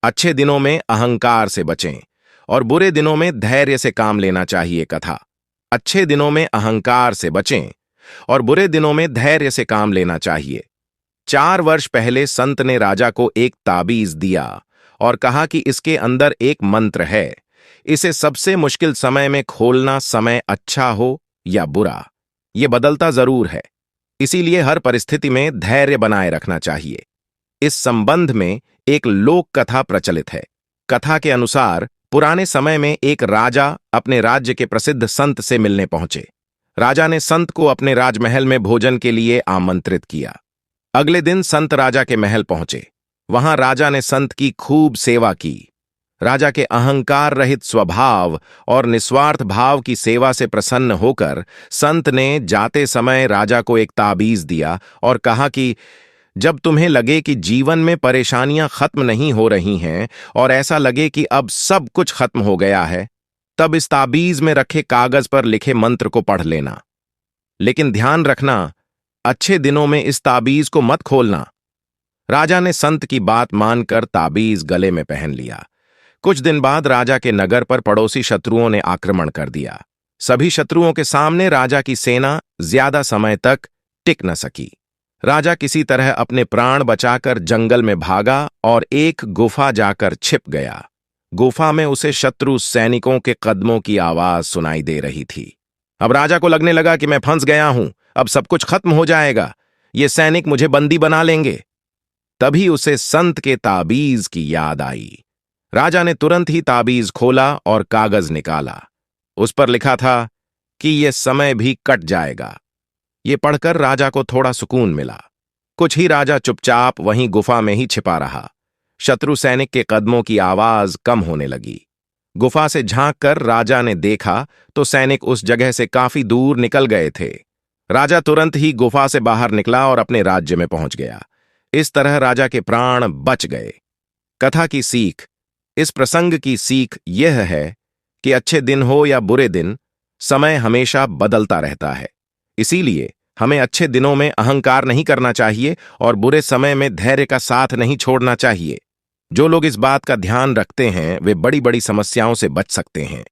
अच्छे दिनों में अहंकार से बचें और बुरे दिनों में धैर्य से काम लेना चाहिए। कथा। अच्छे दिनों में अहंकार से बचें और बुरे दिनों में धैर्य से काम लेना चाहिए। 4 वर्ष पहले संत ने राजा को एक ताबीज दिया और कहा कि इसके अंदर एक मंत्र है। इसे सबसे मुश्किल समय में खोलना, समय अच्छा हो या बुरा, यह बदलता जरूर है। इसीलिए हर परिस्थिति में धैर्य बनाए रखना चाहिए। इस संबंध में एक लोक कथा प्रचलित है। कथा के अनुसार पुराने समय में एक राजा अपने राज्य के प्रसिद्ध संत से मिलने पहुंचे। राजा ने संत को अपने राजमहल में भोजन के लिए आमंत्रित किया। अगले दिन संत राजा के महल पहुंचे। वहां राजा ने संत की खूब सेवा की। राजा के अहंकार रहित स्वभाव और निस्वार्थ भाव की सेवा से प्रसन्न होकर संत ने जाते समय राजा को एक ताबीज दिया और कहा कि जब तुम्हें लगे कि जीवन में परेशानियां खत्म नहीं हो रही हैं और ऐसा लगे कि अब सब कुछ खत्म हो गया है, तब इस ताबीज में रखे कागज पर लिखे मंत्र को पढ़ लेना। लेकिन ध्यान रखना, अच्छे दिनों में इस ताबीज को मत खोलना। राजा ने संत की बात मानकर ताबीज गले में पहन लिया। कुछ दिन बाद राजा के नगर पर पड़ोसी शत्रुओं ने आक्रमण कर दिया। सभी शत्रुओं के सामने राजा की सेना ज्यादा समय तक टिक न सकी। राजा किसी तरह अपने प्राण बचाकर जंगल में भागा और एक गुफा जाकर छिप गया। गुफा में उसे शत्रु सैनिकों के कदमों की आवाज सुनाई दे रही थी। अब राजा को लगने लगा कि मैं फंस गया हूं, अब सब कुछ खत्म हो जाएगा, ये सैनिक मुझे बंदी बना लेंगे। तभी उसे संत के ताबीज की याद आई। राजा ने तुरंत ही ताबीज खोला और कागज निकाला। उस पर लिखा था कि यह समय भी कट जाएगा। ये पढ़कर राजा को थोड़ा सुकून मिला। कुछ ही राजा चुपचाप वहीं गुफा में ही छिपा रहा। शत्रु सैनिक के कदमों की आवाज कम होने लगी। गुफा से झांककर राजा ने देखा तो सैनिक उस जगह से काफी दूर निकल गए थे। राजा तुरंत ही गुफा से बाहर निकला और अपने राज्य में पहुंच गया। इस तरह राजा के प्राण बच गए। कथा की सीख। इस प्रसंग की सीख यह है कि अच्छे दिन हो या बुरे दिन, समय हमेशा बदलता रहता है। इसीलिए हमें अच्छे दिनों में अहंकार नहीं करना चाहिए और बुरे समय में धैर्य का साथ नहीं छोड़ना चाहिए। जो लोग इस बात का ध्यान रखते हैं वे बड़ी बड़ी समस्याओं से बच सकते हैं।